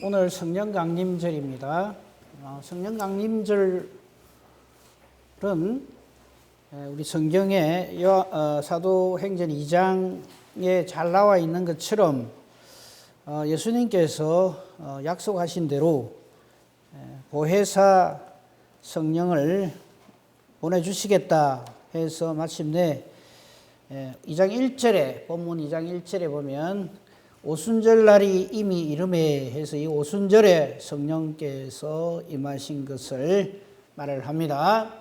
오늘 성령 강림절입니다. 성령 강림절은 우리 성경에 사도행전 2장에 잘 나와 있는 것처럼 예수님께서 약속하신 대로 보혜사 성령을 보내주시겠다 해서 마침내 2장 1절에 본문 2장 1절에 보면 오순절 날이 이미 이름에 해서 이 오순절에 성령께서 임하신 것을 말을 합니다.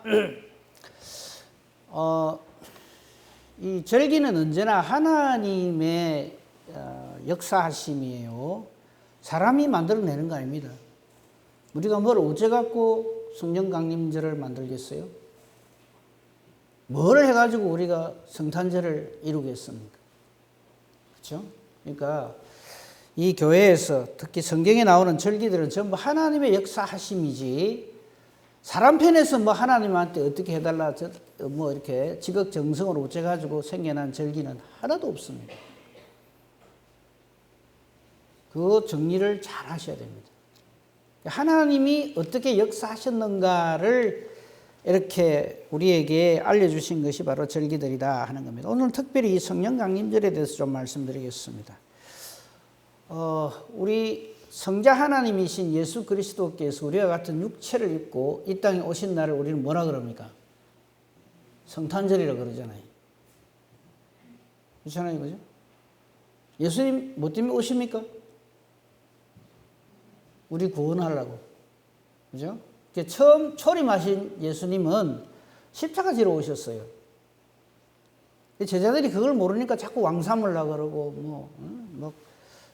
이 절기는 언제나 하나님의 역사하심이에요. 사람이 만들어내는 거 아닙니다. 우리가 뭘 어째 갖고 성령 강림절을 만들겠어요? 뭘 해가지고 우리가 성탄절을 이루겠습니까? 그렇죠? 그러니까 이 교회에서 특히 성경에 나오는 절기들은 전부 하나님의 역사하심이지 사람 편에서 뭐 하나님한테 어떻게 해달라 뭐 이렇게 지극정성으로 어째가지고 생겨난 절기는 하나도 없습니다. 그 정리를 잘 하셔야 됩니다. 하나님이 어떻게 역사하셨는가를 이렇게 우리에게 알려주신 것이 바로 절기들이다 하는 겁니다. 오늘 특별히 이 성령 강림절에 대해서 좀 말씀드리겠습니다. 우리 성자 하나님이신 예수 그리스도께서 우리와 같은 육체를 입고 이 땅에 오신 날을 우리는 뭐라 그럽니까? 성탄절이라 그러잖아요. 그렇잖아요, 그죠? 예수님 뭐 때문에 오십니까? 우리 구원하려고, 그죠? 처음 초림하신 예수님은 십자가 지러 오셨어요. 제자들이 그걸 모르니까 자꾸 왕삼으려고 그러고, 뭐,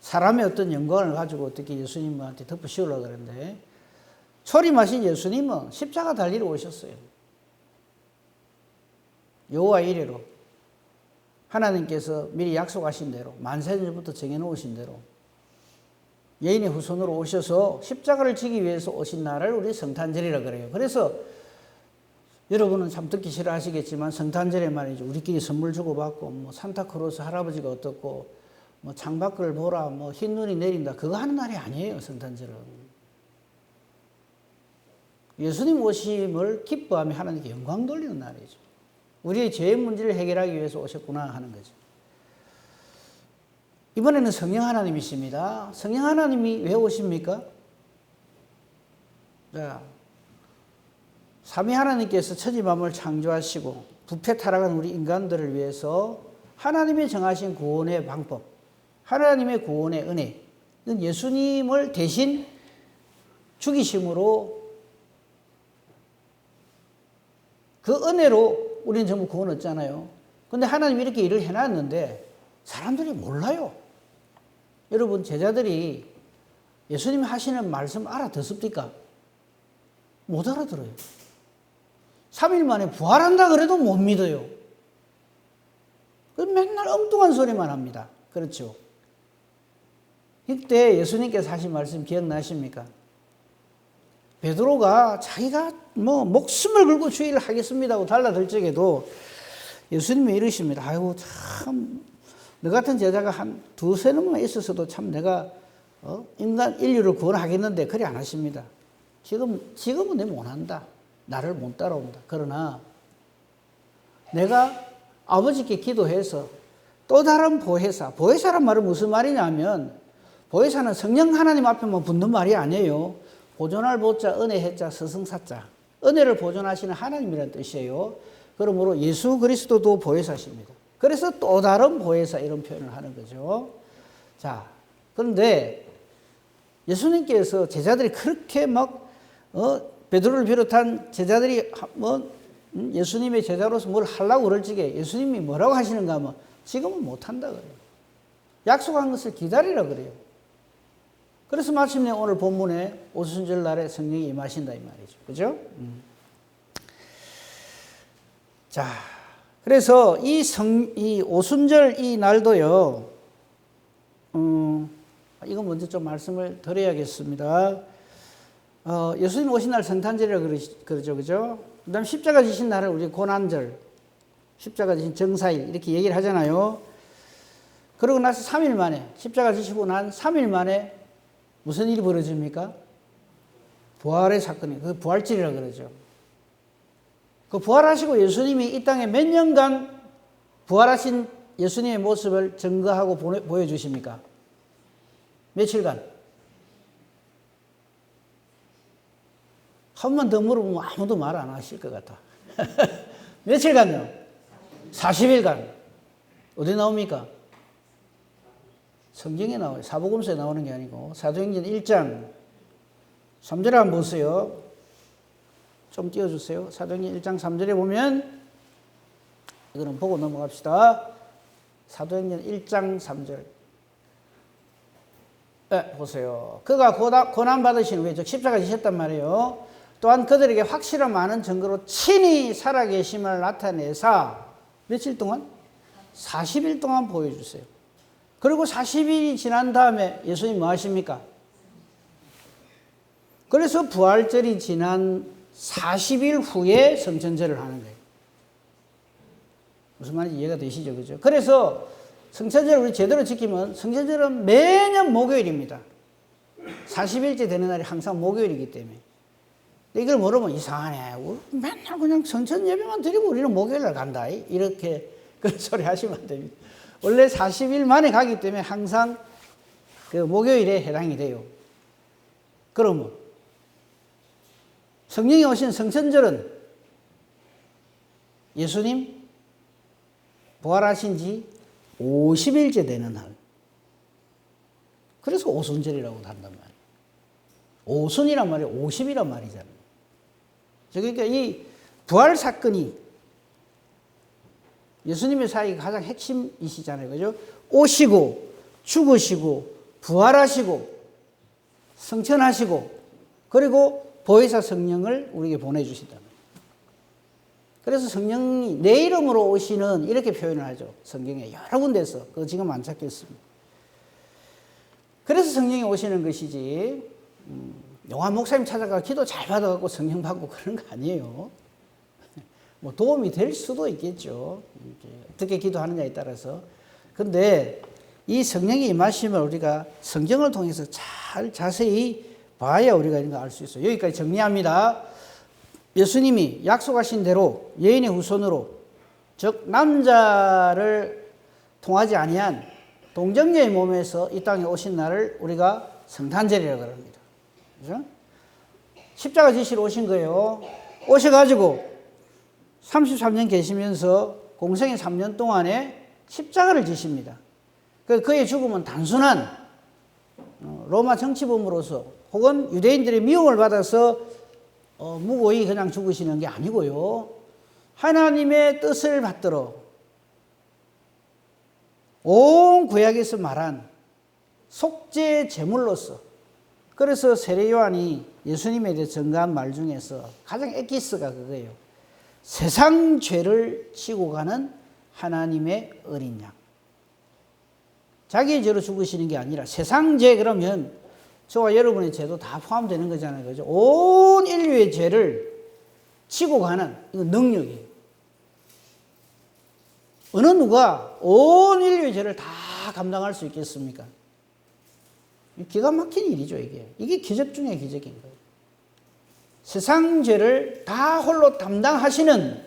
사람의 어떤 영광을 가지고 어떻게 예수님한테 덮어씌우려고 그러는데, 초림하신 예수님은 십자가 달리러 오셨어요. 여호와 이레로. 하나님께서 미리 약속하신 대로, 만세전부터 정해놓으신 대로, 예인의 후손으로 오셔서 십자가를 지기 위해서 오신 날을 우리 성탄절이라 그래요. 그래서 여러분은 참 듣기 싫어하시겠지만 성탄절에 말이죠. 우리끼리 선물 주고받고 뭐 산타크로스 할아버지가 어떻고 뭐 창밖을 보라 뭐 흰눈이 내린다 그거 하는 날이 아니에요. 성탄절은. 예수님 오심을 기뻐하며 하나님께 영광 돌리는 날이죠. 우리의 죄의 문제를 해결하기 위해서 오셨구나 하는 거죠. 이번에는 성령 하나님이십니다. 성령 하나님이 왜 오십니까? 자, 삼위 하나님께서 천지만물을 창조하시고 부패 타락한 우리 인간들을 위해서 하나님이 정하신 구원의 방법, 하나님의 구원의 은혜는 예수님을 대신 죽이심으로 그 은혜로 우리는 전부 구원 얻잖아요. 그런데 하나님이 이렇게 일을 해놨는데 사람들이 몰라요. 여러분 제자들이 예수님이 하시는 말씀 알아듣습니까? 못 알아들어요. 3일 만에 부활한다 그래도 못 믿어요. 맨날 엉뚱한 소리만 합니다. 그렇죠? 이때 예수님께서 하신 말씀 기억나십니까? 베드로가 자기가 뭐 목숨을 걸고 주의를 하겠습니다 하고 달라들 적에도 예수님이 이러십니다. 아이고 참 너 같은 제자가 한 두세 놈만 있었어도 참 내가 인류를 구원하겠는데 그리 안 하십니다. 지금은 내 못한다. 나를 못 따라온다. 그러나 내가 아버지께 기도해서 또 다른 보혜사란 말은 무슨 말이냐면 보혜사는 성령 하나님 앞에만 붙는 말이 아니에요. 보존할 보자, 은혜 해자, 스승사자. 은혜를 보존하시는 하나님이라는 뜻이에요. 그러므로 예수 그리스도도 보혜사십니다. 그래서 또 다른 보혜사 이런 표현을 하는 거죠. 자, 그런데 예수님께서 제자들이 그렇게 막 베드로를 비롯한 제자들이 예수님의 제자로서 뭘 하려고 그럴 적에 예수님이 뭐라고 하시는가 하면 지금은 못한다 그래요. 약속한 것을 기다리라 그래요. 그래서 마침내 오늘 본문에 오순절 날에 성령이 임하신다 이 말이죠. 그죠? 자, 그래서 이 오순절 이 날도요, 이거 먼저 좀 말씀을 드려야겠습니다. 예수님 오신 날 성탄절이라 그러죠. 그죠? 그 다음 십자가 지신 날을 우리 고난절, 십자가 지신 정사일 이렇게 얘기를 하잖아요. 그러고 나서 3일 만에 십자가 지시고 난 3일 만에 무슨 일이 벌어집니까? 부활의 사건이, 그 부활절이라 그러죠. 그 부활하시고 예수님이 이 땅에 몇 년간 부활하신 예수님의 모습을 증거하고 보여주십니까? 며칠간? 한 번 더 물어보면 아무도 말 안 하실 것 같아. 며칠간요? 40일간. 어디 나옵니까? 성경에 나와요. 사복음서에 나오는 게 아니고 사도행전 1장 3절에 한번 보세요. 좀 띄워주세요. 사도행전 1장 3절에 보면 이거는 보고 넘어갑시다. 사도행전 1장 3절. 네, 보세요. 그가 고난받으신 후에 즉 십자가 지셨단 말이에요. 또한 그들에게 확실한 많은 증거로 친히 살아계심을 나타내사 며칠 동안? 40일 동안 보여주세요. 그리고 40일이 지난 다음에 예수님 뭐 하십니까? 그래서 부활절이 지난 40일 후에 성천절을 하는 거예요. 무슨 말인지 이해가 되시죠? 그죠? 그래서 성천절을 우리 제대로 지키면 성천절은 매년 목요일입니다. 40일째 되는 날이 항상 목요일이기 때문에. 이걸 모르면 이상하네. 맨날 그냥 성천 예배만 드리고 우리는 목요일날 간다. 이렇게 그런 소리 하시면 안 됩니다. 원래 40일 만에 가기 때문에 항상 그 목요일에 해당이 돼요. 그러면 성령이 오신 성천절은 예수님 부활하신 지 50일째 되는 날. 그래서 오순절이라고 한단 말이에요. 오순이란 말이 50이란 말이잖아요. 그러니까 이 부활 사건이 예수님의 사역의 가장 핵심이시잖아요. 그죠? 오시고, 죽으시고, 부활하시고, 성천하시고, 그리고 보혜사 성령을 우리에게 보내주신다. 그래서 성령이 내 이름으로 오시는 이렇게 표현을 하죠. 성경에 여러 군데서. 그거 지금 안 찾겠습니다. 그래서 성령이 오시는 것이지, 용한 목사님 찾아가 기도 잘 받아갖고 성령 받고 그런 거 아니에요. 뭐 도움이 될 수도 있겠죠. 어떻게 기도하느냐에 따라서. 근데 이 성령이 임하시면 우리가 성경을 통해서 잘 자세히 봐야 우리가 이런 거 알 수 있어요. 여기까지 정리합니다. 예수님이 약속하신 대로 여인의 후손으로, 즉 남자를 통하지 아니한 동정녀의 몸에서 이 땅에 오신 날을 우리가 성탄절이라고 합니다. 그죠? 십자가 지시러 오신 거예요. 오셔가지고 33년 계시면서 공생의 3년 동안에 십자가를 지십니다. 그의 죽음은 단순한 로마 정치범으로서 혹은 유대인들의 미움을 받아서 무고히 그냥 죽으시는 게 아니고요. 하나님의 뜻을 받들어 온 구약에서 말한 속죄 제물로서, 그래서 세례 요한이 예수님에 대해 전가한 말 중에서 가장 엑기스가 그거예요. 세상 죄를 지고 가는 하나님의 어린 양. 자기의 죄로 죽으시는 게 아니라 세상 죄 그러면 저와 여러분의 죄도 다 포함되는 거잖아요. 그죠? 온 인류의 죄를 지고 가는 이건 능력이에요. 어느 누가 온 인류의 죄를 다 감당할 수 있겠습니까? 기가 막힌 일이죠, 이게. 이게 기적 중에 기적인 거예요. 세상 죄를 다 홀로 담당하시는,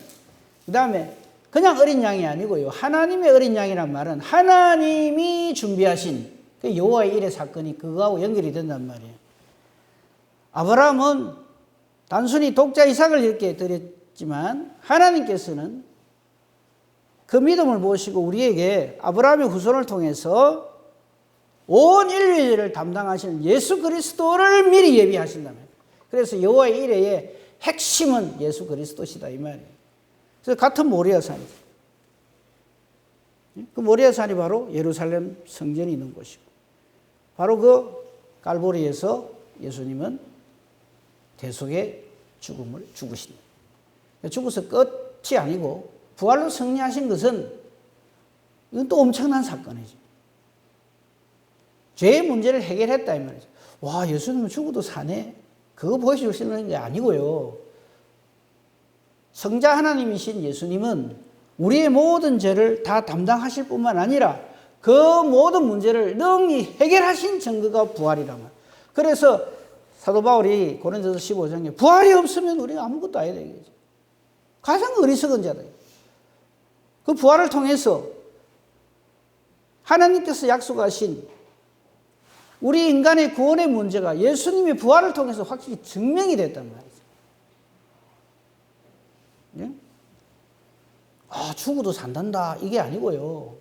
그 다음에 그냥 어린 양이 아니고요. 하나님의 어린 양이란 말은 하나님이 준비하신 그 여호와의 일의 사건이 그거하고 연결이 된단 말이에요. 아브라함은 단순히 독자 이삭을 이렇게 드렸지만 하나님께서는 그 믿음을 보시고 우리에게 아브라함의 후손을 통해서 온 인류의 죄를 담당하시는 예수 그리스도를 미리 예비하신다면, 그래서 여호와의 일의 핵심은 예수 그리스도시다 이 말이에요. 그래서 같은 모리아산이죠. 그 모리아산이 바로 예루살렘 성전이 있는 곳이고, 바로 그 갈보리에서 예수님은 대속의 죽음을 죽으십니다. 죽어서 끝이 아니고 부활로 승리하신 것은 이건 또 엄청난 사건이죠. 죄의 문제를 해결했다 이 말이죠. 와, 예수님은 죽어도 사네? 그거 보여주시는 게 아니고요. 성자 하나님이신 예수님은 우리의 모든 죄를 다 담당하실 뿐만 아니라 그 모든 문제를 능히 해결하신 증거가 부활이란 말이에요. 그래서 사도 바울이 고린도서 15장에 부활이 없으면 우리가 아무것도 아니다 이거죠. 가장 어리석은 자다. 그 부활을 통해서 하나님께서 약속하신 우리 인간의 구원의 문제가 예수님의 부활을 통해서 확실히 증명이 됐단 말이죠. 예? 죽어도 산단다 이게 아니고요.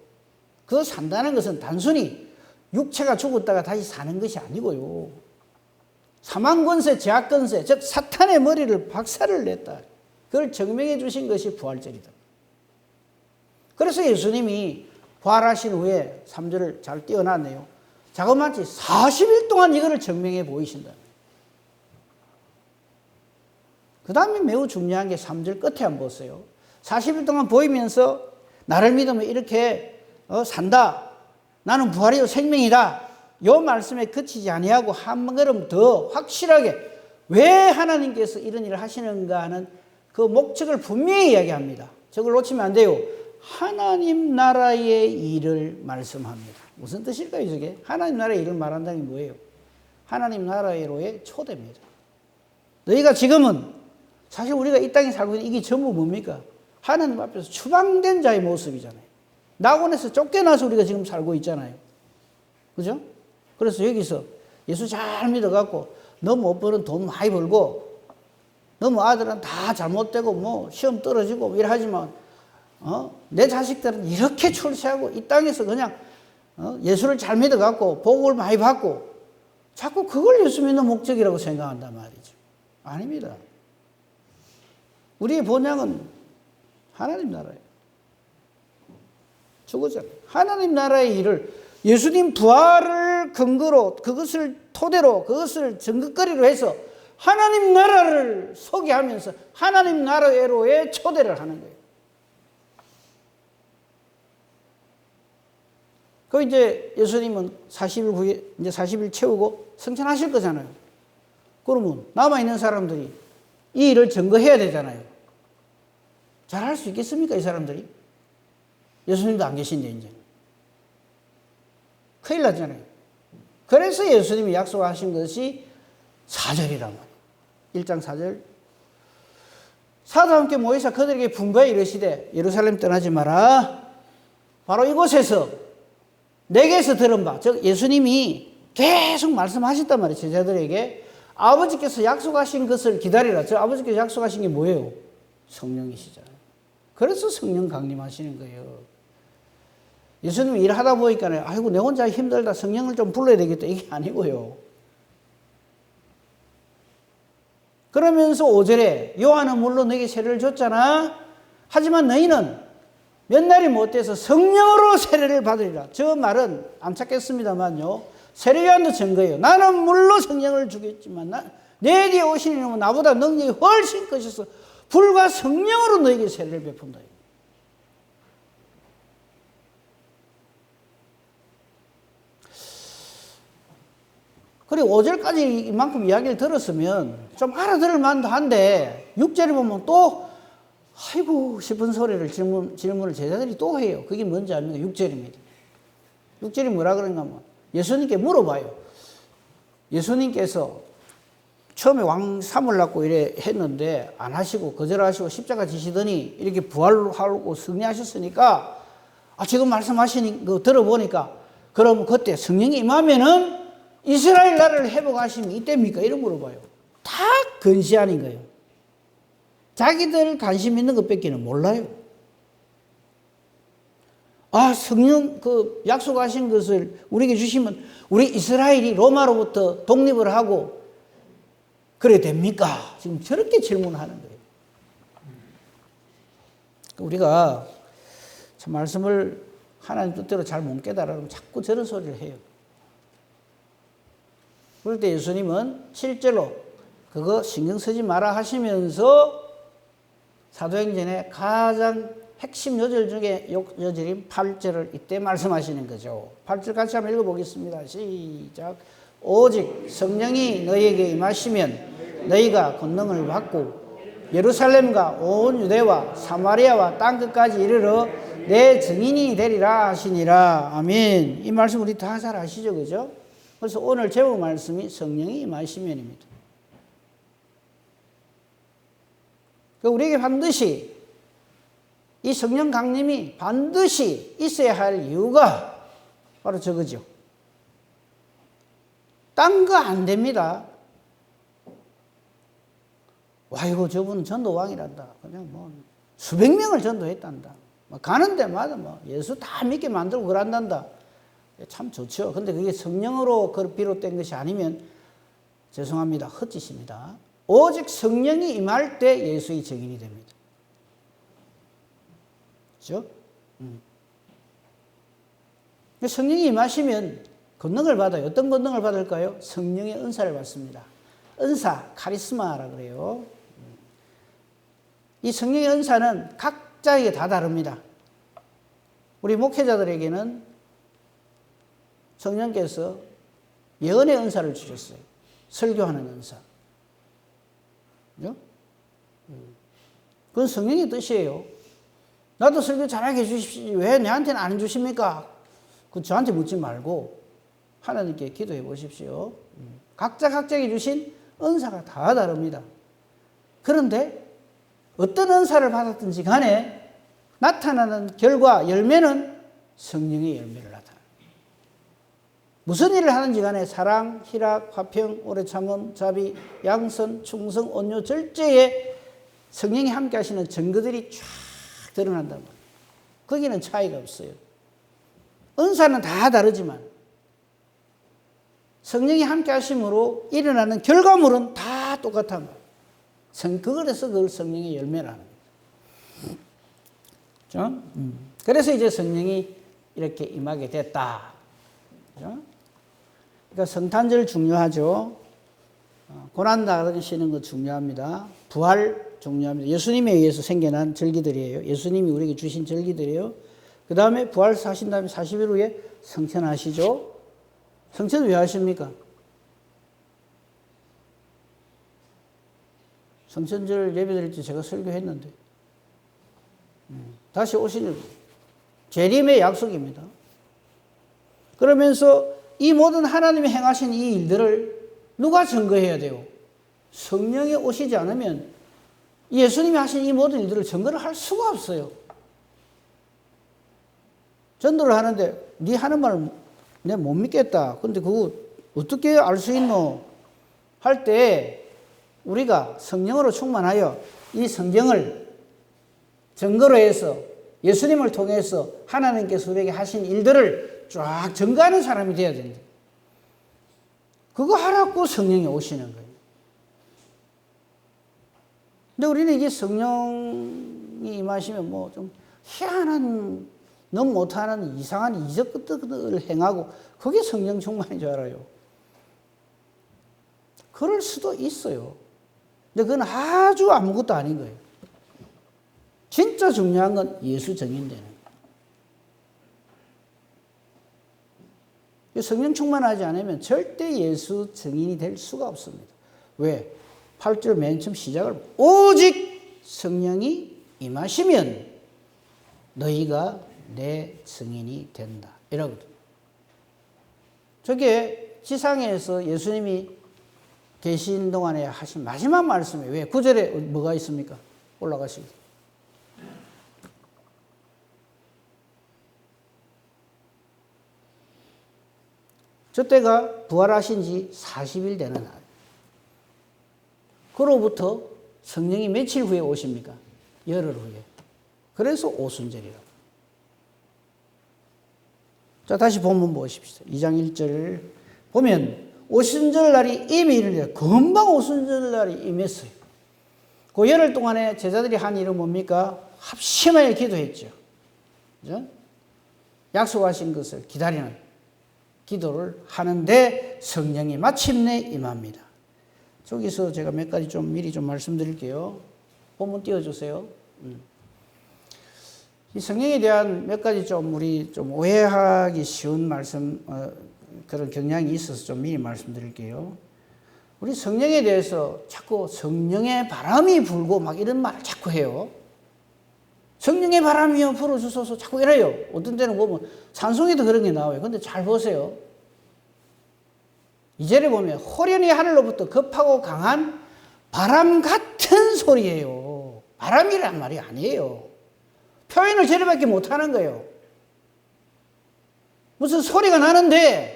그 산다는 것은 단순히 육체가 죽었다가 다시 사는 것이 아니고요. 사망권세, 제약권세, 즉 사탄의 머리를 박살을 냈다. 그걸 증명해 주신 것이 부활절이다. 그래서 예수님이 부활하신 후에 3절을 잘 띄워놨네요. 자그마치 40일 동안 이거를 증명해 보이신다. 그 다음에 매우 중요한 게 3절 끝에 한번 보세요. 40일 동안 보이면서 나를 믿으면 이렇게 산다. 나는 부활이요 생명이다. 이 말씀에 그치지 아니하고 한 걸음 더 확실하게 왜 하나님께서 이런 일을 하시는가 하는 그 목적을 분명히 이야기합니다. 저걸 놓치면 안 돼요. 하나님 나라의 일을 말씀합니다. 무슨 뜻일까요, 저게? 하나님 나라의 일을 말한다는 게 뭐예요? 하나님 나라로의 초대입니다. 너희가 지금은 사실 우리가 이 땅에 살고 있는 이게 전부 뭡니까? 하나님 앞에서 추방된 자의 모습이잖아요. 낙원에서 쫓겨나서 우리가 지금 살고 있잖아요. 그죠? 그래서 여기서 예수 잘 믿어갖고 너무 못 버는 돈 많이 벌고 너무 아들은 다 잘못되고 뭐 시험 떨어지고 이러하지만 내 자식들은 이렇게 출세하고 이 땅에서 그냥 예수를 잘 믿어갖고 복을 많이 받고 자꾸 그걸 예수 믿는 목적이라고 생각한단 말이죠. 아닙니다. 우리의 본향은 하나님 나라예요. 죽었잖아요. 하나님 나라의 일을 예수님 부활을 근거로 그것을 토대로 그것을 증거거리로 해서 하나님 나라를 소개하면서 하나님 나라로의 초대를 하는 거예요. 그 이제 예수님은 40일 후에 이제 40일 채우고 승천하실 거잖아요. 그러면 남아 있는 사람들이 이 일을 증거해야 되잖아요. 잘할 수 있겠습니까, 이 사람들이? 예수님도 안 계신데 이제 큰일 나잖아요. 그래서 예수님이 약속하신 것이 4절이란 말이에요. 1장 4절. 사도와 함께 모이사 그들에게 분부하여 이르시되 예루살렘 떠나지 마라. 바로 이곳에서 내게서 들은 바, 즉 예수님이 계속 말씀하셨단 말이에요. 제자들에게 아버지께서 약속하신 것을 기다리라. 저 아버지께서 약속하신 게 뭐예요? 성령이시잖아요. 그래서 성령 강림하시는 거예요. 예수님이 일하다 보니까 아이고 내 혼자 힘들다 성령을 좀 불러야 되겠다 이게 아니고요. 그러면서 5절에 요한은 물론 너에게 세례를 줬잖아. 하지만 너희는 몇 날이 못 돼서 성령으로 세례를 받으리라. 저 말은 안 찾겠습니다만요. 세례요한도 증거예요. 나는 물론 성령을 주겠지만 내 뒤에 오시는 이는 나보다 능력이 훨씬 크셔서 불과 성령으로 너에게 세례를 베푼다. 그리고 5절까지 이만큼 이야기를 들었으면 좀 알아들을 만도 한데 6절에 보면 또 아이고 싶은 소리를 질문을 제자들이 또 해요. 그게 뭔지 압니까? 6절입니다. 6절이 뭐라 그런가 하면 예수님께 물어봐요. 예수님께서 처음에 왕 삼으려고 이래 했는데 안 하시고 거절하시고 십자가 지시더니 이렇게 부활하고 승리하셨으니까 지금 말씀하시는 거 들어보니까 그럼 그때 성령이 임하면은 이스라엘 나라를 회복하심이 이때입니까? 이런 물어봐요. 다 근시안인 거예요. 자기들 관심 있는 것밖에는 몰라요. 성령 그 약속하신 것을 우리에게 주시면 우리 이스라엘이 로마로부터 독립을 하고 그래 됩니까? 지금 저렇게 질문하는 거예요. 우리가 참 말씀을 하나님 뜻대로 잘 못 깨달으면 자꾸 저런 소리를 해요. 그럴 때 예수님은 실제로 그거 신경 쓰지 마라 하시면서 사도행전의 가장 핵심 요절 중에 요절인 8절을 이때 말씀하시는 거죠. 8절 같이 한번 읽어보겠습니다. 시작. 오직 성령이 너희에게 임하시면 너희가 권능을 받고 예루살렘과 온 유대와 사마리아와 땅끝까지 이르러 내 증인이 되리라 하시니라. 아멘. 이 말씀 우리 다 잘 아시죠? 그죠? 그래서 오늘 제목 말씀이 성령이 임하시면입니다. 우리에게 반드시 이 성령 강림이 반드시 있어야 할 이유가 바로 저거죠. 딴 거 안 됩니다. 와, 이거 저분은 전도왕이란다. 그냥 뭐 수백 명을 전도했단다. 가는 데마다 뭐 예수 다 믿게 만들고 그런단다. 참 좋죠. 근데 그게 성령으로 비롯된 것이 아니면 죄송합니다. 헛짓입니다. 오직 성령이 임할 때 예수의 증인이 됩니다. 그렇죠? 성령이 임하시면 권능을 받아요. 어떤 권능을 받을까요? 성령의 은사를 받습니다. 은사, 카리스마라 그래요. 이 성령의 은사는 각자에게 다 다릅니다. 우리 목회자들에게는 성령께서 예언의 은사를 주셨어요. 설교하는 은사. 그죠? 그건 성령의 뜻이에요. 나도 설교 잘하게 해주십시오. 왜 내한테는 안 해주십니까? 그 저한테 묻지 말고 하나님께 기도해 보십시오. 각자에게 주신 은사가 다 다릅니다. 그런데 어떤 은사를 받았든지 간에 나타나는 결과, 열매는 성령의 열매를 나타납니다. 무슨 일을 하는지 간에 사랑, 희락, 화평, 오래 참음, 자비, 양선, 충성, 온유, 절제에 성령이 함께 하시는 증거들이 쫙 드러난단 말이에요. 거기는 차이가 없어요. 은사는 다 다르지만 성령이 함께 하심으로 일어나는 결과물은 다 똑같은 거예요. 그래서 그걸 성령의 열매라는 거예요. 그렇죠? 그래서 이제 성령이 이렇게 임하게 됐다. 그렇죠? 그러니까 성탄절 중요하죠. 고난 당하시는 거 중요합니다. 부활 중요합니다. 예수님에 의해서 생겨난 절기들이에요. 예수님이 우리에게 주신 절기들이에요. 그 다음에 부활하신 다음에 40일 후에 성천하시죠. 성천은 왜 하십니까? 성천절 예배 드릴 때 제가 설교했는데 다시 오시는 재림의 약속입니다. 그러면서 이 모든 하나님이 행하신 이 일들을 누가 증거해야 돼요? 성령이 오시지 않으면 예수님이 하신 이 모든 일들을 증거를 할 수가 없어요. 전도를 하는데 네 하는 말을 내가 못 믿겠다. 근데 그거 어떻게 알 수 있노? 할 때 우리가 성령으로 충만하여 이 성경을 증거로 해서 예수님을 통해서 하나님께서 우리에게 하신 일들을 쫙 증거하는 사람이 되어야 된다. 그거 하라고 성령이 오시는 거예요. 근데 우리는 이게 성령이 임하시면 뭐 좀 희한한, 너무 못하는 이상한 이적 것들을 행하고 그게 성령 충만인 줄 알아요. 그럴 수도 있어요. 근데 그건 아주 아무것도 아닌 거예요. 진짜 중요한 건 예수 증인되는 거예요. 성령 충만하지 않으면 절대 예수 증인이 될 수가 없습니다. 왜? 8절 맨 처음 시작을 오직 성령이 임하시면 너희가 내 증인이 된다. 이러거든요. 저게 지상에서 예수님이 계신 동안에 하신 마지막 말씀이에요. 왜? 9절에 뭐가 있습니까? 올라가시고. 저 때가 부활하신 지 40일 되는 날. 그로부터 성령이 며칠 후에 오십니까? 열흘 후에. 그래서 오순절이라고. 자, 다시 본문 보십시오. 2장 1절을 보면 오순절 날이 이미 이르니라. 금방 오순절 날이 임했어요. 그 열흘 동안에 제자들이 한 일은 뭡니까? 합심하여 기도했죠. 그죠? 약속하신 것을 기다리는 기도를 하는데 성령이 마침내 임합니다. 저기서 제가 몇 가지 좀 미리 좀 말씀드릴게요. 본문 띄워주세요. 이 성령에 대한 몇 가지 좀 우리 좀 오해하기 쉬운 말씀, 그런 경향이 있어서 좀 미리 말씀드릴게요. 우리 성령에 대해서 자꾸 성령의 바람이 불고 막 이런 말을 자꾸 해요. 성령의 바람이여 불어주소서 자꾸 이래요. 어떤 때는 보면 찬송에도 그런 게 나와요. 근데 잘 보세요. 2절에 보면 호련히 하늘로부터 급하고 강한 바람 같은 소리예요. 바람이란 말이 아니에요. 표현을 저래밖에 못하는 거예요. 무슨 소리가 나는데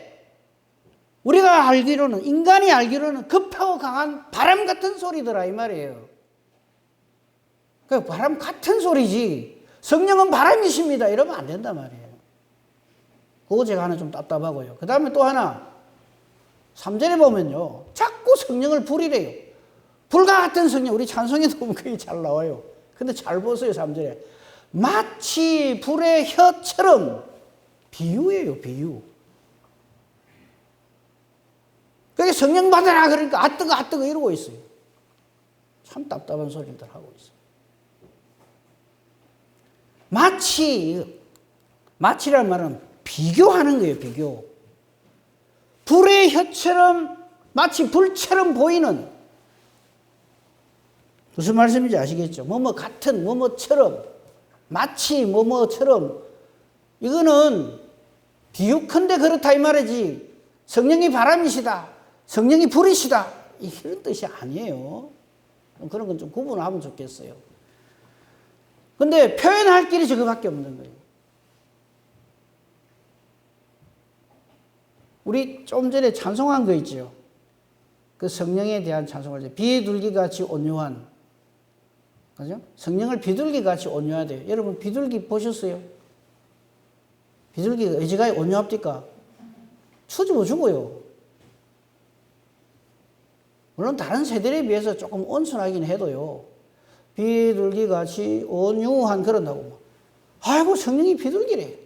우리가 알기로는, 인간이 알기로는 급하고 강한 바람 같은 소리더라 이 말이에요. 그 바람 같은 소리지 성령은 바람이십니다 이러면 안 된단 말이에요. 그거 제가 하나 좀 답답하고요. 그 다음에 또 하나 3절에 보면요, 자꾸 성령을 부리래요. 불과 같은 성령, 우리 찬송에도 보면 그게 잘 나와요. 근데 잘 보세요. 3절에 마치 불의 혀처럼, 비유예요, 비유. 그게 성령 받아라 그러니까 아 뜨거 이러고 있어요. 참 답답한 소리들 하고 있어요. 마치라는 말은 비교하는 거예요, 비교. 불의 혀처럼, 마치 불처럼 보이는, 무슨 말씀인지 아시겠죠? 뭐뭐 같은, 뭐뭐처럼, 마치 뭐뭐처럼, 이거는 비유컨대 그렇다 이 말이지 성령이 바람이시다, 성령이 불이시다 이런 뜻이 아니에요. 그런 건 좀 구분하면 좋겠어요. 근데 표현할 길이 저거밖에 없는 거예요. 우리 좀 전에 찬송한 거 있죠. 그 성령에 대한 찬송할 때 비둘기같이 온유한, 그죠? 성령을 비둘기같이 온유하대요. 여러분 비둘기 보셨어요? 비둘기가 어지간히 온유합니까? 추집어 죽어요. 물론 다른 새들에 비해서 조금 온순하긴 해도요. 비둘기같이 온유한 그런다고. 아이고 성령이 비둘기래.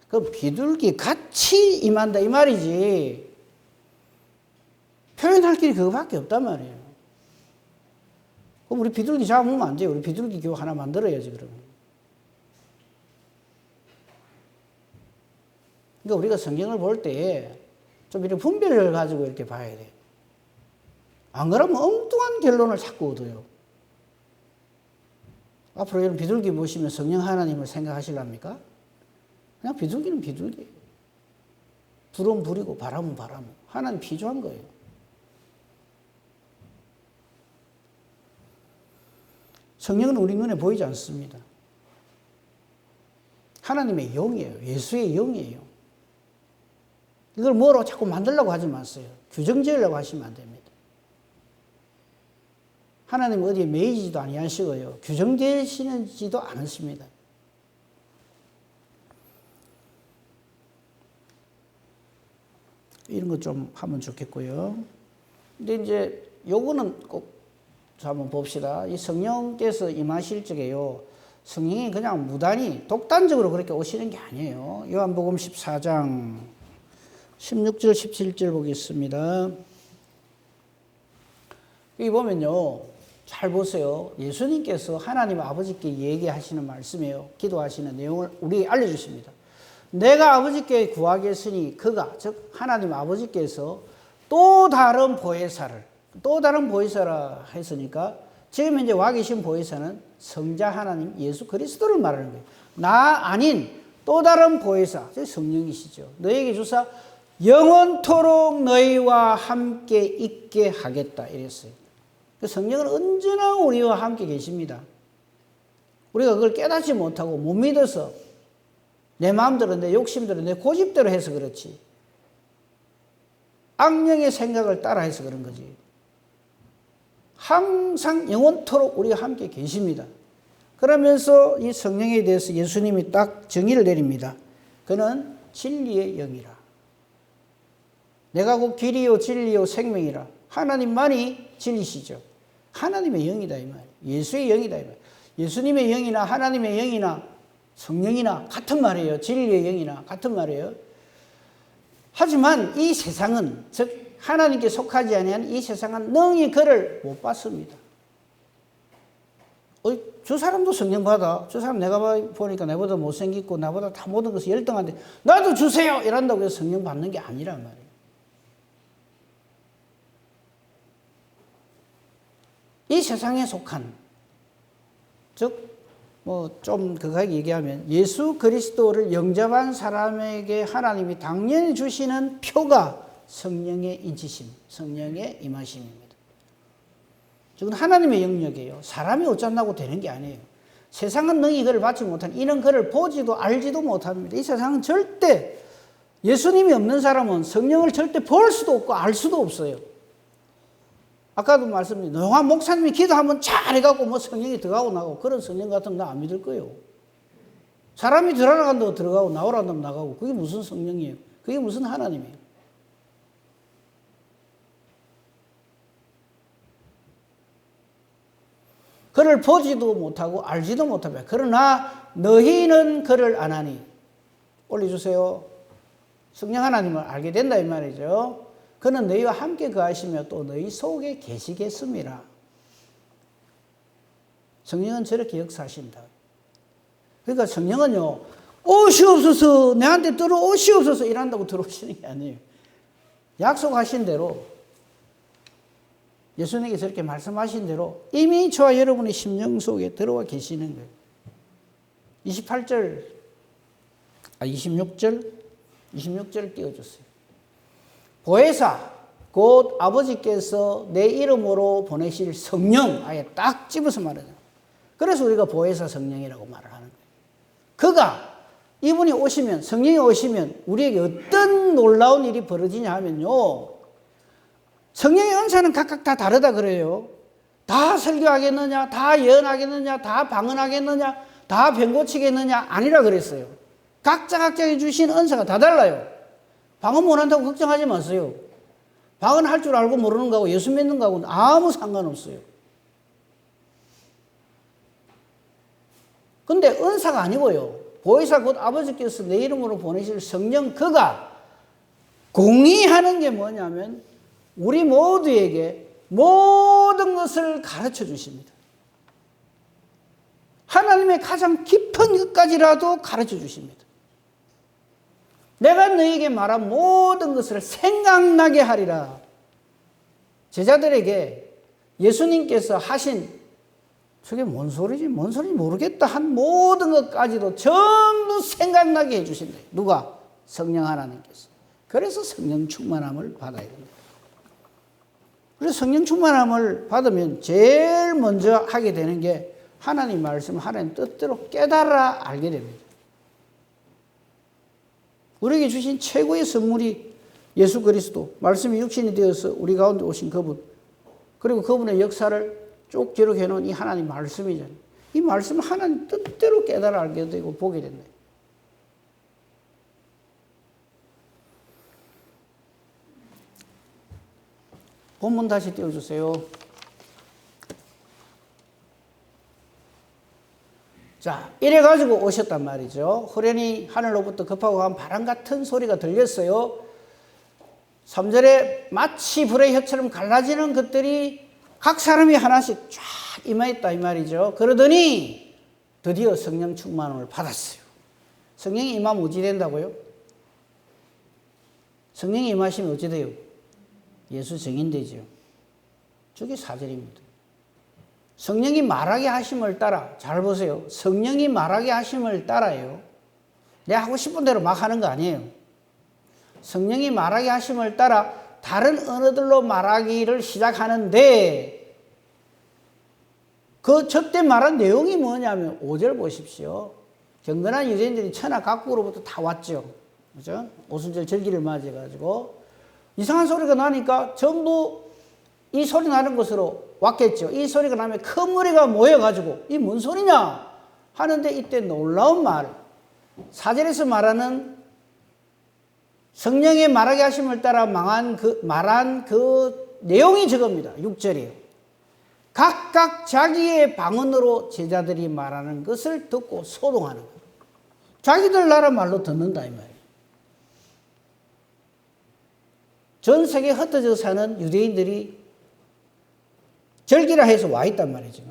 그 비둘기 같이 임한다 이 말이지 표현할 길이 그거밖에 없단 말이에요. 그럼 우리 비둘기 잡으면 안 돼요. 우리 비둘기 교회 하나 만들어야지 그러면. 그러니까 우리가 성경을 볼 때 좀 이렇게 분별을 가지고 이렇게 봐야 돼. 안 그러면 엉뚱한 결론을 자꾸 얻어요. 앞으로 여러분 비둘기 보시면 성령 하나님을 생각하실랍니까? 그냥 비둘기는 비둘기. 불은 불이고 바람은 바람. 하나는 비주한 거예요. 성령은 우리 눈에 보이지 않습니다. 하나님의 영이에요. 예수의 영이에요. 이걸 뭐로 자꾸 만들려고 하지 마세요. 규정 지으려고 하시면 안 됩니다. 하나님은 어디에 매이지도 아니하시고요. 규정되시지도 않으십니다. 이런 것 좀 하면 좋겠고요. 근데 이제 요거는 꼭 한번 봅시다. 이 성령께서 임하실 적에요. 성령이 그냥 무단히 독단적으로 그렇게 오시는 게 아니에요. 요한복음 14장 16절 17절 보겠습니다. 여기 보면요. 잘 보세요. 예수님께서 하나님 아버지께 얘기하시는 말씀이에요. 기도하시는 내용을 우리에게 알려주십니다. 내가 아버지께 구하겠으니 그가, 즉 하나님 아버지께서 또 다른 보혜사라 했으니까 지금 현재 와 계신 보혜사는 성자 하나님 예수 그리스도를 말하는 거예요. 나 아닌 또 다른 보혜사, 성령이시죠. 너에게 주사 영원토록 너희와 함께 있게 하겠다 이랬어요. 성령은 언제나 우리와 함께 계십니다. 우리가 그걸 깨닫지 못하고 못 믿어서 내 마음대로, 내 욕심대로, 내 고집대로 해서 그렇지. 악령의 생각을 따라해서 그런 거지. 항상 영원토록 우리가 함께 계십니다. 그러면서 이 성령에 대해서 예수님이 딱 정의를 내립니다. 그는 진리의 영이라. 내가 곧 길이요 진리요 생명이라. 하나님만이 진리시죠. 하나님의 영이다 이 말. 예수의 영이다 이 말. 예수님의 영이나 하나님의 영이나 성령이나 같은 말이에요. 진리의 영이나 같은 말이에요. 하지만 이 세상은, 즉 하나님께 속하지 아니한 이 세상은 능히 그를 못 받습니다. 저 사람도 성령 받아. 저 사람 내가 보니까 나보다 못생겼고 나보다 다 모든 것을 열등한데 나도 주세요 이런다고 해서 성령 받는 게 아니란 말이에요. 이 세상에 속한, 즉 좀 그하게 얘기하면 예수 그리스도를 영접한 사람에게 하나님이 당연히 주시는 표가 성령의 인치심, 성령의 임하심입니다. 지금 하나님의 영역이에요. 사람이 어쩐다고 되는 게 아니에요. 세상은 능히 그를 받지 못하니 이는 그를 보지도 알지도 못합니다. 이 세상은 절대 예수님이 없는 사람은 성령을 절대 볼 수도 없고 알 수도 없어요. 아까도 말씀드린 노영환 목사님이 기도하면 잘해갖고 뭐 성령이 들어가고 나가고 그런 성령 같은 거 나 안 믿을 거예요. 사람이 들어간다고 들어가고 나오란다고 나가고 그게 무슨 성령이에요? 그게 무슨 하나님이에요? 그를 보지도 못하고 알지도 못합니다. 그러나 너희는 그를 아나니 올려주세요. 성령 하나님을 알게 된다 이 말이죠. 그는 너희와 함께 거하시며 또 너희 속에 계시겠습니다. 성령은 저렇게 역사하신다. 그러니까 성령은요, 오시옵소서, 내한테 들어오시옵소서 이란다고 들어오시는 게 아니에요. 약속하신 대로, 예수님께 저렇게 말씀하신 대로 이미 저와 여러분의 심령 속에 들어와 계시는 거예요. 26절 띄워줬어요. 보혜사, 곧 아버지께서 내 이름으로 보내실 성령, 아예 딱 집어서 말하잖아요. 그래서 우리가 보혜사 성령이라고 말을 하는 거예요. 그가, 이분이 오시면, 성령이 오시면 우리에게 어떤 놀라운 일이 벌어지냐 하면요. 성령의 은사는 각각 다 다르다 그래요. 다 설교하겠느냐, 다 예언하겠느냐, 다 방언하겠느냐, 다 병 고치겠느냐, 아니라 그랬어요. 각자에 주신 은사가 다 달라요. 방언 못한다고 걱정하지 마세요. 방언할 줄 알고 모르는 거하고 예수 믿는 거하고는 아무 상관없어요. 근데 은사가 아니고요. 보혜사 곧 아버지께서 내 이름으로 보내실 성령 그가 공의하는 게 뭐냐면 우리 모두에게 모든 것을 가르쳐 주십니다. 하나님의 가장 깊은 것까지라도 가르쳐 주십니다. 내가 너희에게 말한 모든 것을 생각나게 하리라. 제자들에게 예수님께서 하신 저게 뭔 소리지 모르겠다 한 모든 것까지도 전부 생각나게 해주신다. 누가? 성령 하나님께서. 그래서 성령 충만함을 받아야 됩니다. 그래서 성령 충만함을 받으면 제일 먼저 하게 되는 게 하나님 말씀, 하나님 뜻대로 깨달아 알게 됩니다. 우리에게 주신 최고의 선물이 예수 그리스도, 말씀이 육신이 되어서 우리 가운데 오신 그분, 그리고 그분의 역사를 쭉 기록해 놓은 이 하나님 말씀이잖아요. 이 말씀을 하나님 뜻대로 깨달아 알게 되고 보게 된다. 본문 다시 띄워주세요. 자, 이래가지고 오셨단 말이죠. 호련히 하늘로부터 급하고 간 바람 같은 소리가 들렸어요. 3절에 마치 불의 혀처럼 갈라지는 것들이 각 사람이 하나씩 쫙 임하였다 이 말이죠. 그러더니 드디어 성령 충만함을 받았어요. 성령이 임하면 어찌 된다고요? 성령이 임하시면 어찌 돼요? 예수 증인되죠. 저게 4절입니다. 성령이 말하게 하심을 따라, 잘 보세요. 성령이 말하게 하심을 따라요. 내가 하고 싶은 대로 막 하는 거 아니에요. 성령이 말하게 하심을 따라 다른 언어들로 말하기를 시작하는데 그 저때 말한 내용이 뭐냐면 5절 보십시오. 경건한 유대인들이 천하 각국으로부터 다 왔죠. 그죠? 오순절 절기를 맞이해가지고 이상한 소리가 나니까 전부 이 소리 나는 곳으로 왔겠죠. 이 소리가 나면 큰 무리가 모여가지고 이 뭔 소리냐 하는데 이때 놀라운 말 4절에서 말하는 성령의 말하게 하심을 따라 말한 그 내용이 저겁니다. 6절이에요. 각각 자기의 방언으로 제자들이 말하는 것을 듣고 소동하는 거예요. 자기들 나라 말로 듣는다 이 말이에요. 전 세계에 흩어져 사는 유대인들이 절기라 해서 와 있단 말이죠.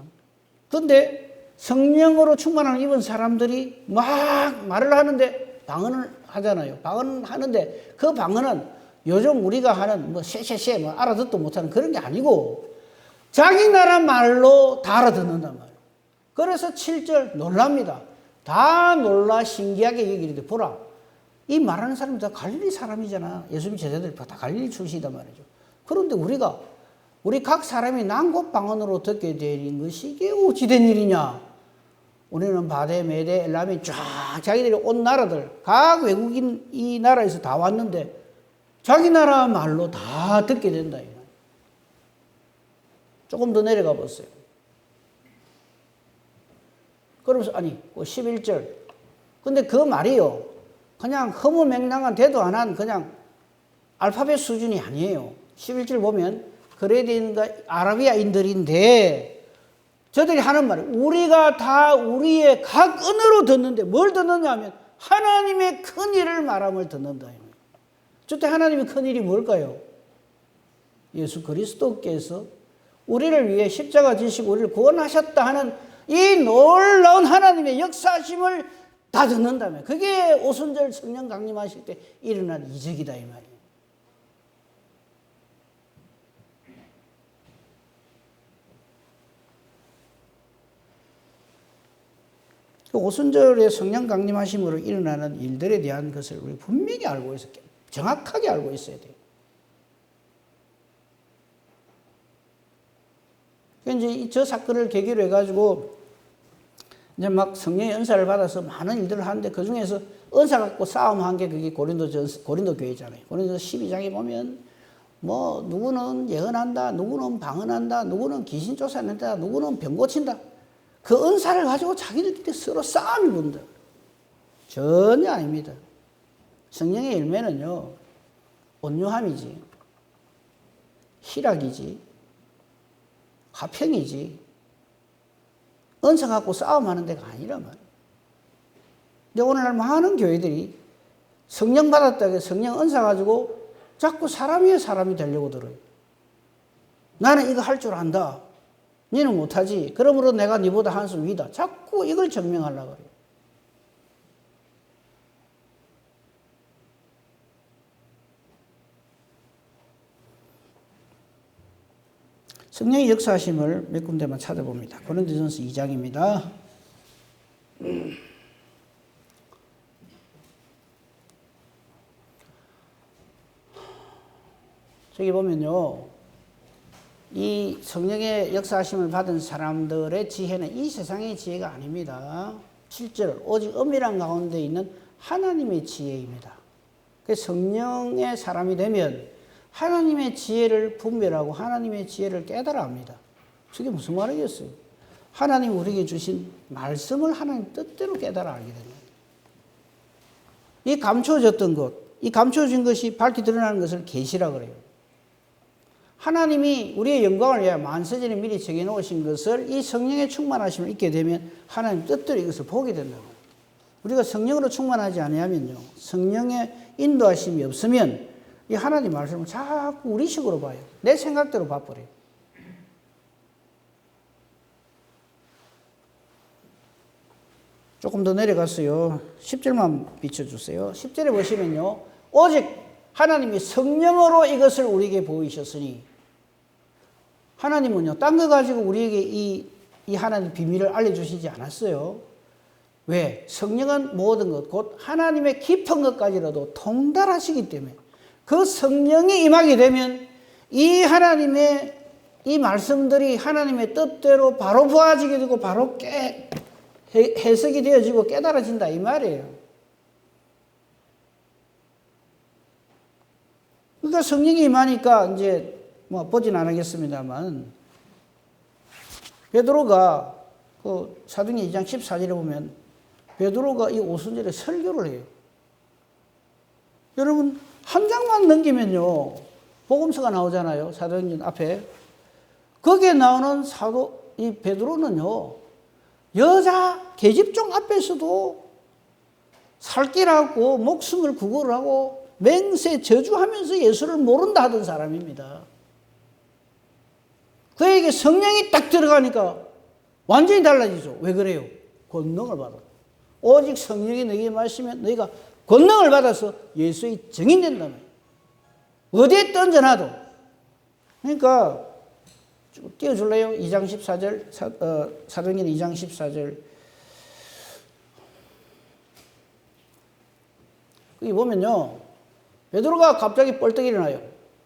그런데 성령으로 충만함을 입은 사람들이 막 말을 하는데 방언을 하잖아요. 방언을 하는데 그 방언은 요즘 우리가 하는 뭐 쉐쉐쉐 뭐 알아듣도 못하는 그런 게 아니고 자기 나라 말로 다 알아듣는단 말이에요. 그래서 7절 놀랍니다. 다 놀라 신기하게 얘기를 해. 보라. 이 말하는 사람이 다 갈릴리 사람이잖아. 예수님 제자들 다 갈릴리 출신이단 말이죠. 그런데 우리 각 사람이 난곳방언으로 듣게 되는 것이 이게 어찌된 일이냐? 우리는 바데, 메데, 엘람이 쫙 자기들이 온 나라들, 각 외국인 이 나라에서 다 왔는데 자기 나라 말로 다 듣게 된다. 조금 더 내려가 보세요. 그러면서, 아니, 11절. 근데 그 말이요. 그냥 허무맹랑한 대도 안 한 그냥 알파벳 수준이 아니에요. 11절 보면, 그레디인과 아라비아인들인데, 저들이 하는 말이, 우리가 다 우리의 각 언어로 듣는데 뭘 듣느냐 하면, 하나님의 큰 일을 말함을 듣는다. 저때 하나님의 큰 일이 뭘까요? 예수 그리스도께서 우리를 위해 십자가 지시고 우리를 구원하셨다 하는 이 놀라운 하나님의 역사심을 다 듣는다며. 그게 오순절 성령 강림하실 때 일어난 이적이다 이 말이에요. 오순절에 성령 강림하심으로 일어나는 일들에 대한 것을 우리 분명히 알고 있어요. 정확하게 알고 있어야 돼요. 이제 저 사건을 계기로 해가지고 이제 막 성령의 은사를 받아서 많은 일들을 하는데 그 중에서 은사 갖고 싸움한 게 그게 고린도 교회잖아요. 고린도 12장에 보면 뭐 누구는 예언한다, 누구는 방언한다, 누구는 귀신 쫓아낸다, 누구는 병 고친다. 그 은사를 가지고 자기들끼리 서로 싸움이 분다. 전혀 아닙니다. 성령의 열매는요, 온유함이지, 희락이지, 화평이지, 은사 갖고 싸움하는 데가 아니란 말이에요. 근데 오늘날 많은 교회들이 성령 받았다고 해서 성령 은사 가지고 자꾸 사람 위에 사람이 되려고 들어요. 나는 이거 할 줄 안다. 너는 못하지. 그러므로 내가 너보다 한 수 위다. 자꾸 이걸 증명하려고 그래요. 성령의 역사하심을 몇 군데만 찾아봅니다. 고린도전서 2장입니다. 저기 보면요, 이 성령의 역사하심을 받은 사람들의 지혜는 이 세상의 지혜가 아닙니다. 7절, 오직 엄밀한 가운데 있는 하나님의 지혜입니다. 그래서 성령의 사람이 되면 하나님의 지혜를 분별하고 하나님의 지혜를 깨달아 합니다. 그게 무슨 말이겠어요? 하나님 우리에게 주신 말씀을 하나님 뜻대로 깨달아 알게 됩니다. 이 감춰졌던 것, 이 감춰진 것이 밝히 드러나는 것을 계시라 그래요. 하나님이 우리의 영광을 위하여 만세전에 미리 정해놓으신 것을 이 성령의 충만하심을 잊게 되면 하나님 뜻대로 이것을 보게 된다고. 우리가 성령으로 충만하지 아니하면요, 성령의 인도하심이 없으면 이 하나님 말씀을 자꾸 우리 식으로 봐요. 내 생각대로 봐버려요. 조금 더 내려갔어요. 10절만 비춰주세요. 10절에 보시면요, 오직 하나님이 성령으로 이것을 우리에게 보이셨으니, 하나님은요, 딴 거 가지고 우리에게 이 하나님 비밀을 알려주시지 않았어요. 왜? 성령은 모든 것, 곧 하나님의 깊은 것까지라도 통달하시기 때문에 그 성령이 임하게 되면 이 하나님의 이 말씀들이 하나님의 뜻대로 바로 보아지게 되고 바로 해석이 되어지고 깨달아진다 이 말이에요. 그러니까 성령이 임하니까 이제 뭐 보진 않겠습니다만, 베드로가 그 사도행전 2장 14절에 보면 베드로가 이 오순절에 설교를 해요. 여러분 한 장만 넘기면요, 복음서가 나오잖아요. 사도행전 앞에. 거기에 나오는 이 베드로는요, 여자 계집종 앞에서도 살길하고 목숨을 구걸을 하고 맹세 저주하면서 예수를 모른다 하던 사람입니다. 그에게 성령이 딱 들어가니까 완전히 달라지죠. 왜 그래요? 권능을 받아. 오직 성령이 너희에게 말씀하시면 너희가 권능을 받아서 예수의 증인된다며. 어디에 던져놔도. 그러니까 띄워줄래요? 2장 14절, 사도행전 2장 14절. 거기 보면요. 베드로가 갑자기 뻘떡 일어나요.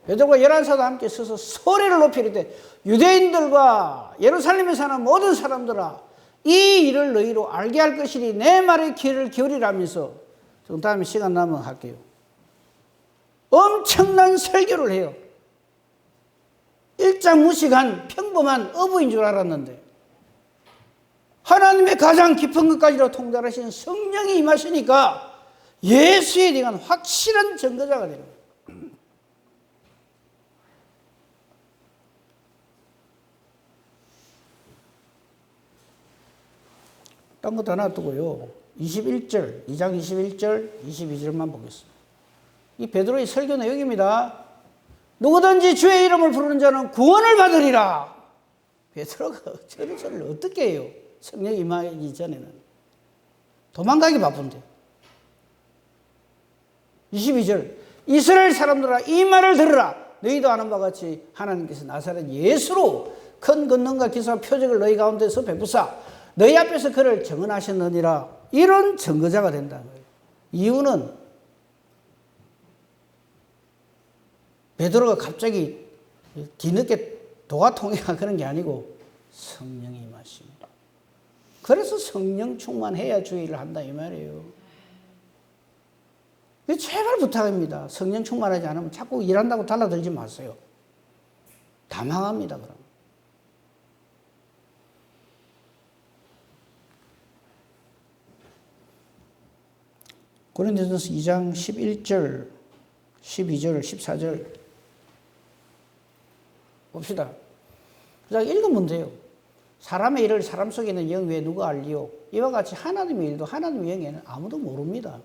베드로가 11사도 함께 서서 소리를 높이 이르되 유대인들과 예루살렘에 사는 모든 사람들아 이 일을 너희로 알게 할 것이니 내 말에 귀를 기울이라면서 좀 다음에 시간 나면 할게요. 엄청난 설교를 해요. 일장무식한 평범한 어부인 줄 알았는데 하나님의 가장 깊은 것까지도 통달하신 성령이 임하시니까 예수에 대한 확실한 증거자가 되는 거예요. 딴 것도 하나 두고요. 21절, 2장 21절, 22절만 보겠습니다. 이 베드로의 설교 내용입니다. 누구든지 주의 이름을 부르는 자는 구원을 받으리라. 베드로가 저런 소리를 어떻게 해요? 성령 임하기 전에는. 도망가기 바쁜데. 22절 이스라엘 사람들아 이 말을 들으라. 너희도 아는 바와 같이 하나님께서 나사렛 예수로 큰 권능과 기사와 표적을 너희 가운데서 베푸사 너희 앞에서 그를 증언하셨느니라. 이런 증거자가 된다는 거예요. 이유는 베드로가 갑자기 뒤늦게 도가통이가 그런 게 아니고 성령이 임하십니다. 그래서 성령 충만해야 주의 일을 한다 이 말이에요. 제발 부탁입니다. 성령 충만하지 않으면 자꾸 일한다고 달라들지 마세요. 다 망합니다. 그럼. 고린도전서 2장 11절, 12절, 14절 봅시다. 그냥 읽으면 돼요. 사람의 일을 사람 속에 있는 영 외에 누가 알리요? 이와 같이 하나님의 일도 하나님의 영에는 아무도 모릅니다.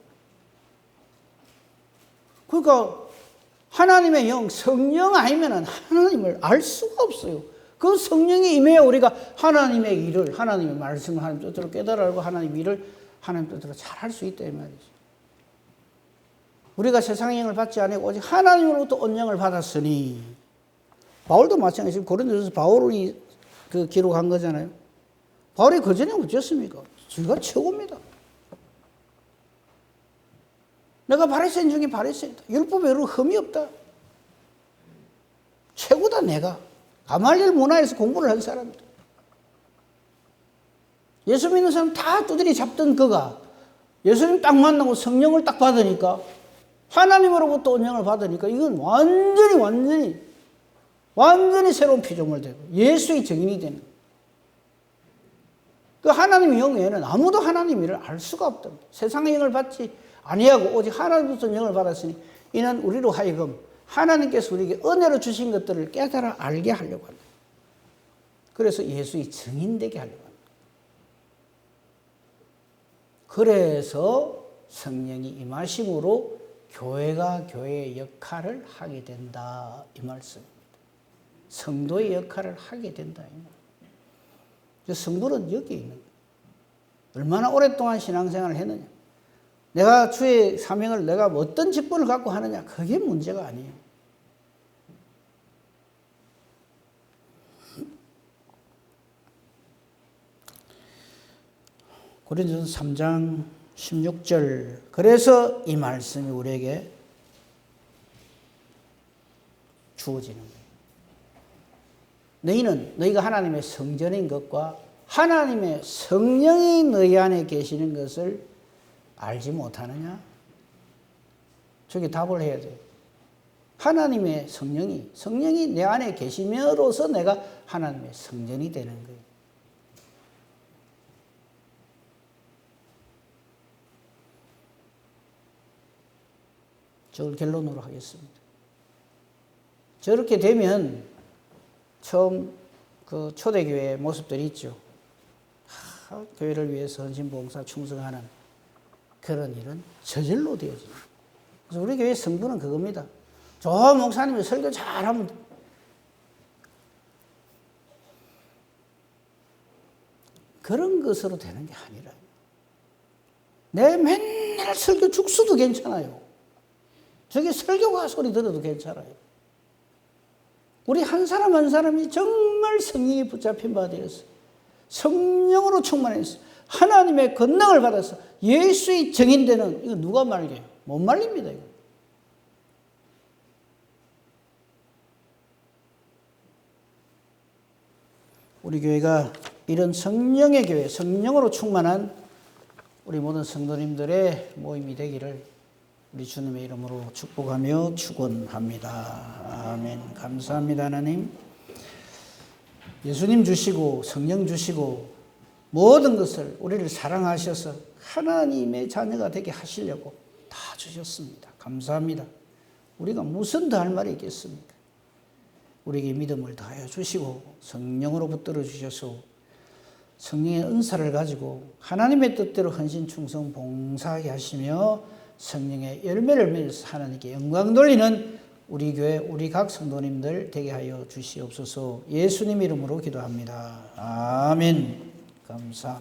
그러니까 하나님의 영, 성령 아니면 하나님을 알 수가 없어요. 그 성령이 임해야 우리가 하나님의 일을, 하나님의 말씀을 하나님 뜻대로 깨달아 알고 하나님의 일을 하나님 뜻대로 잘 할 수 있다 이 말이죠. 우리가 세상의 영을 받지 아니고 오직 하나님으로부터 온영을 받았으니 바울도 마찬가지로 고린도전서 바울이 그 기록한 거잖아요. 바울이 그 전에 어쩌습니까? 제가 최고입니다. 내가 바리새인 중에 바리새인이다. 율법에 흠이 없다. 최고다 내가. 가말리엘 문화에서 공부를 한 사람이다. 예수 믿는 사람 다 두드리 잡던 그가 예수님 딱 만나고 성령을 딱 받으니까 하나님으로부터 온영을 받으니까 이건 완전히 새로운 피조물 되고 예수의 증인이 되는 거예요. 그 하나님의 영에는 아무도 하나님의 일을 알 수가 없다. 세상의 영을 받지 아니하고 오직 하나님부터 영을 받았으니 이는 우리로 하여금 하나님께서 우리에게 은혜로 주신 것들을 깨달아 알게 하려고 한다. 그래서 예수의 증인되게 하려고 한다. 그래서 성령이 임하심으로 교회가 교회의 역할을 하게 된다 이 말씀입니다. 성도의 역할을 하게 된다 이 말. 성도는 여기 있는 거예요. 얼마나 오랫동안 신앙생활을 했느냐. 내가 주의 사명을 내가 어떤 직분을 갖고 하느냐 그게 문제가 아니에요. 고린도전서 3장 16절 그래서 이 말씀이 우리에게 주어지는 거예요. 너희가 하나님의 성전인 것과 하나님의 성령이 너희 안에 계시는 것을 알지 못하느냐? 저게 답을 해야 돼요. 하나님의 성령이 내 안에 계심으로써 내가 하나님의 성전이 되는 거예요. 저걸 결론으로 하겠습니다. 저렇게 되면 처음 그 초대교회의 모습들이 있죠. 교회를 위해서 헌신봉사 충성하는 그런 일은 저절로 되어집니다. 그래서 우리 교회 성부는 그겁니다. 저 목사님이 설교 잘하면 그런 것으로 되는 게 아니라 내 맨날 설교 죽수도 괜찮아요. 저기 설교가 소리 들어도 괜찮아요. 우리 한 사람 한 사람이 정말 성령이 붙잡힌 바 되었어요. 성령으로 충만했어요. 하나님의 권능을 받아서 예수의 증인되는 이거 누가 말게요? 못 말립니다. 이거. 우리 교회가 이런 성령의 교회, 성령으로 충만한 우리 모든 성도님들의 모임이 되기를 우리 주님의 이름으로 축복하며 축원합니다. 아멘. 감사합니다, 하나님. 예수님 주시고 성령 주시고 모든 것을 우리를 사랑하셔서 하나님의 자녀가 되게 하시려고 다 주셨습니다. 감사합니다. 우리가 무슨 더 할 말이 있겠습니까? 우리에게 믿음을 더하여 주시고 성령으로 붙들어 주셔서 성령의 은사를 가지고 하나님의 뜻대로 헌신 충성 봉사하게 하시며 성령의 열매를 맺어서 하나님께 영광 돌리는 우리 교회 우리 각 성도님들 되게 하여 주시옵소서. 예수님 이름으로 기도합니다. 아멘. 감사합니다.